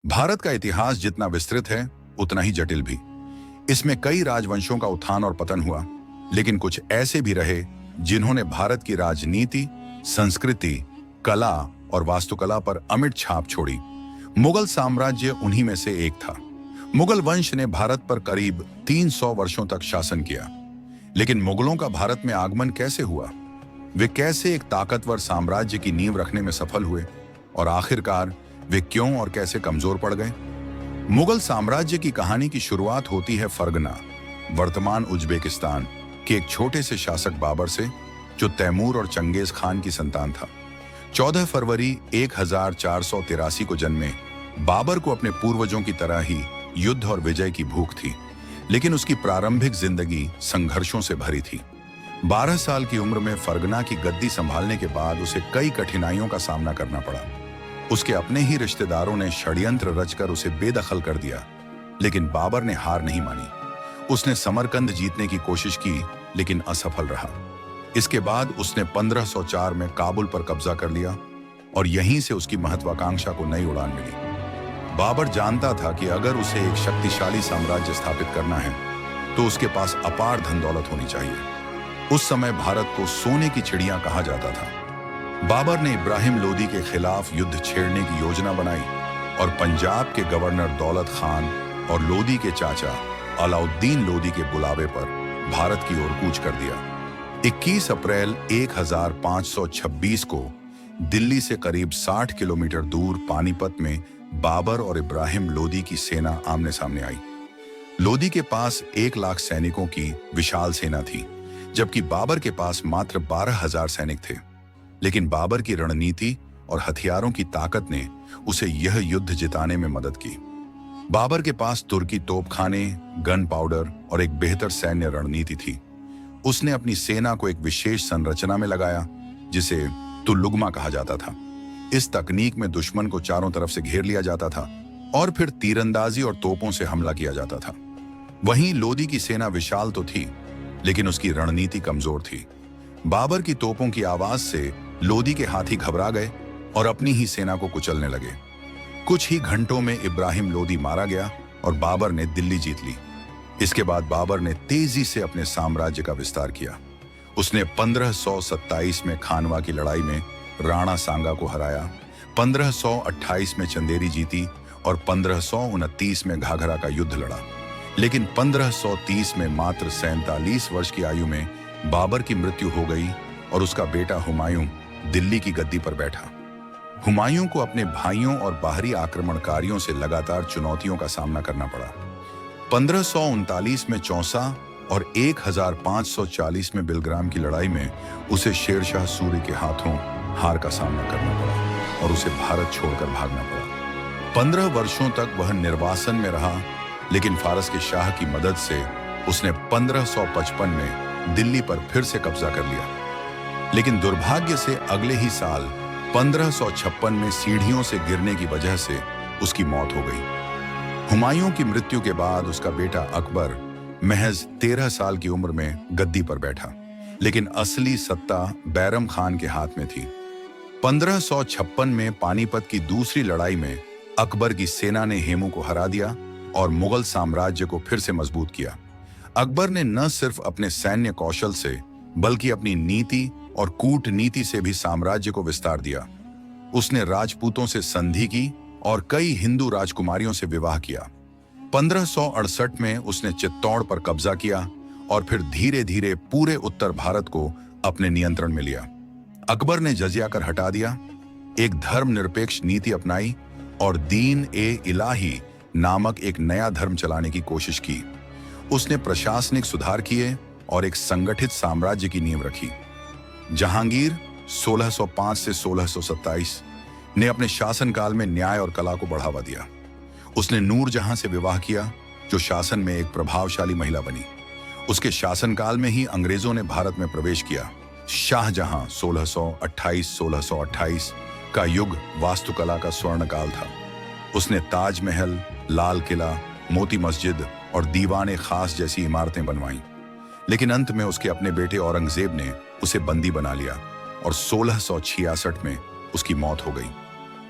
भारत का इतिहास जितना विस्तृत है उतना ही जटिल भी। इसमें कई राजवंशों का उत्थान और पतन हुआ, लेकिन कुछ ऐसे भी रहे जिन्होंने भारत की राजनीति, संस्कृति, कला और वास्तुकला पर अमिट छाप छोड़ी। मुगल साम्राज्य उन्हीं में से एक था। मुगल वंश ने भारत पर करीब 300 वर्षों तक शासन किया। लेकिन मुगलों का भारत में आगमन कैसे हुआ? वे कैसे एक ताकतवर साम्राज्य की नींव रखने में सफल हुए और आखिरकार वे क्यों और कैसे कमजोर पड़ गए? मुगल साम्राज्य की कहानी की शुरुआत होती है फरगना, वर्तमान उज्बेकिस्तान के एक छोटे से शासक बाबर से, जो तैमूर और चंगेज खान की संतान था। 14 फरवरी 1483 को जन्मे बाबर को अपने पूर्वजों की तरह ही युद्ध और विजय की भूख थी, लेकिन उसकी प्रारंभिक जिंदगी संघर्षों से भरी थी। 12 साल की उम्र में फरगना की गद्दी संभालने के बाद उसे कई कठिनाइयों का सामना करना पड़ा। उसके अपने ही रिश्तेदारों ने षड्यंत्र रचकर उसे बेदखल कर दिया, लेकिन बाबर ने हार नहीं मानी। उसने समरकंद जीतने की कोशिश की, लेकिन असफल रहा। इसके बाद उसने 1504 में काबुल पर कब्जा कर लिया और यहीं से उसकी महत्वाकांक्षा को नई उड़ान मिली। बाबर जानता था कि अगर उसे एक शक्तिशाली साम्राज्य स्थापित करना है तो उसके पास अपार धन दौलत होनी चाहिए। उस समय भारत को सोने की चिड़िया कहा जाता था। बाबर ने इब्राहिम लोदी के खिलाफ युद्ध छेड़ने की योजना बनाई और पंजाब के गवर्नर दौलत खान और लोदी के चाचा अलाउद्दीन लोदी के बुलावे पर भारत की ओर कूच कर दिया। 21 अप्रैल 1526 को दिल्ली से करीब 60 किलोमीटर दूर पानीपत में बाबर और इब्राहिम लोदी की सेना आमने सामने आई। लोदी के पास 1 लाख सैनिकों की विशाल सेना थी, जबकि बाबर के पास मात्र 12,000 सैनिक थे। लेकिन बाबर की रणनीति और हथियारों की ताकत ने उसे यह युद्ध जिताने में मदद की। बाबर के पास तुर्की तोपखाने, गन पाउडर और एक बेहतर सैन्य रणनीति थी। उसने अपनी सेना को एक विशेष संरचना में लगाया, जिसे तुल्लुगमा कहा जाता था। इस तकनीक में दुश्मन को चारों तरफ से घेर लिया जाता था और फिर तीरंदाजी और तोपों से हमला किया जाता था। वहीं लोदी की सेना विशाल तो थी, लेकिन उसकी रणनीति कमजोर थी। बाबर की तोपों की आवाज से लोदी के हाथी घबरा गए और अपनी ही सेना को कुचलने लगे। कुछ ही घंटों में इब्राहिम लोदी मारा गया और बाबर ने दिल्ली जीत ली। इसके बाद बाबर ने तेजी से अपने साम्राज्य का विस्तार किया। उसने 1527 में खानवा की लड़ाई में राणा सांगा को हराया, 1528 में चंदेरी जीती और 1529 में घाघरा का युद्ध लड़ा। लेकिन 1530 में मात्र 47 वर्ष की आयु में बाबर की मृत्यु हो गई और उसका बेटा हुमायूं दिल्ली की गद्दी पर बैठा। हुमायूं को अपने भाइयों और बाहरी आक्रमणकारियों से लगातार चुनौतियों का सामना करना पड़ा। 1539 में चौसा और 1540 में बिलग्राम की लड़ाई में उसे शेरशाह सूरी के हाथों हार का सामना करना पड़ा और उसे भारत छोड़कर भागना पड़ा। 15 वर्षों तक वह निर्वासन में रहा, लेकिन फारस के शाह की मदद से उसने 1555 में दिल्ली पर फिर से कब्जा कर लिया। लेकिन दुर्भाग्य से अगले ही साल 1556 में सीढ़ियों से गिरने की वजह से उसकी मौत हो गई। हुमायूं की मृत्यु के बाद उसका बेटा अकबर महज 13 साल की उम्र में गद्दी पर बैठा, लेकिन असली सत्ता बैरम खान के हाथ में थी। 1556 में पानीपत की दूसरी लड़ाई में अकबर की सेना ने हेमू को हरा दिया और मुगल साम्राज्य को फिर से मजबूत किया। अकबर ने न सिर्फ अपने सैन्य कौशल से, बल्कि अपनी नीति और कूटनीति से भी साम्राज्य को विस्तार दिया। उसने राजपूतों से संधि की और कई हिंदू राजकुमारियों से विवाह किया। 1568 में उसने चित्तौड़ पर कब्जा किया और फिर धीरे धीरे पूरे उत्तर भारत को अपने नियंत्रण में लिया। अकबर ने जजिया कर हटा दिया, एक धर्मनिरपेक्ष नीति अपनाई और दीन ए इलाही नामक एक नया धर्म चलाने की कोशिश की। उसने प्रशासनिक सुधार किए और एक संगठित साम्राज्य की नींव रखी। जहांगीर 1605 से 1627 ने अपने शासनकाल में न्याय और कला को बढ़ावा दिया। उसने नूरजहां से विवाह किया, जो शासन में एक प्रभावशाली महिला बनी। उसके शासनकाल में ही अंग्रेजों ने भारत में प्रवेश किया। शाहजहां 1628 का युग वास्तुकला का स्वर्णकाल था। उसने ताजमहल, लाल किला, मोती मस्जिद और दीवाने खास जैसी इमारतें बनवाईं। लेकिन अंत में उसके अपने बेटे औरंगजेब ने उसे बंदी बना लिया और 1666 में उसकी मौत हो गई।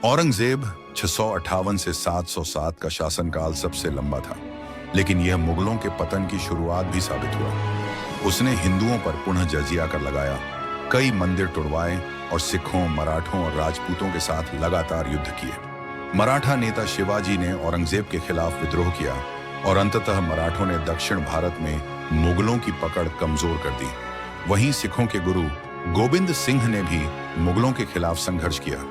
औरंगजेब 658 से 707 का शासनकाल सबसे लंबा था, लेकिन यह मुगलों के पतन की शुरुआत भी साबित हुआ। उसने हिंदुओं पर पुनः जजिया कर लगाया, कई मंदिर तोड़वाए और सिखों, मराठों और राजपूतों के साथ लगातार युद्ध किए। मराठा नेता शिवाजी ने औरंगजेब के खिलाफ विद्रोह किया और अंततः मराठों ने दक्षिण भारत में मुगलों की पकड़ कमजोर कर दी। वहीं सिखों के गुरु गोविंद सिंह ने भी मुगलों के खिलाफ संघर्ष किया।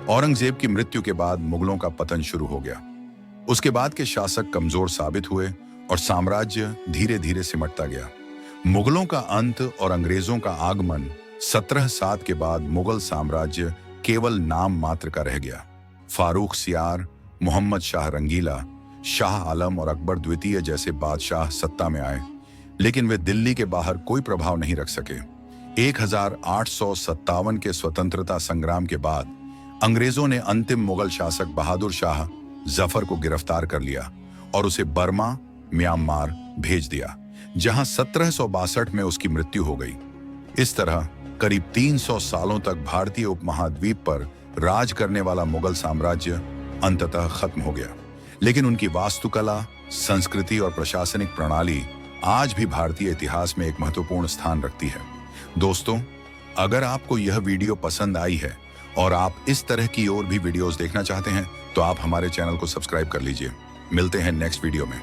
औरंगजेब की मृत्यु के बाद मुगलों का पतन शुरू हो गया। उसके बाद के शासक कमजोर साबित हुए और साम्राज्य धीरे धीरे सिमटता गया। मुगलों का अंत और अंग्रेजों का आगमन 1707 के बाद मुगल साम्राज्य केवल नाम मात्र का रह गया। फारूक सियार, मोहम्मद शाह रंगीला, शाह आलम और अकबर द्वितीय जैसे बादशाह सत्ता में आए, लेकिन वे दिल्ली के बाहर कोई प्रभाव नहीं रख सके। 1857 के स्वतंत्रता संग्राम के बाद अंग्रेजों ने अंतिम मुगल शासक बहादुर शाह जफर को गिरफ्तार कर लिया और उसे बर्मा, म्यांमार भेज दिया, जहां 1762 में उसकी मृत्यु हो गई। इस तरह करीब 300 सालों तक भारतीय उपमहाद्वीप पर राज करने वाला मुगल साम्राज्य अंततः खत्म हो गया, लेकिन उनकी वास्तुकला, संस्कृति और प्रशासनिक प्रणाली आज भी भारतीय इतिहास में एक महत्वपूर्ण स्थान रखती है। दोस्तों, अगर आपको यह वीडियो पसंद आई है और आप इस तरह की और भी वीडियोस देखना चाहते हैं, तो आप हमारे चैनल को सब्सक्राइब कर लीजिए। मिलते हैं नेक्स्ट वीडियो में।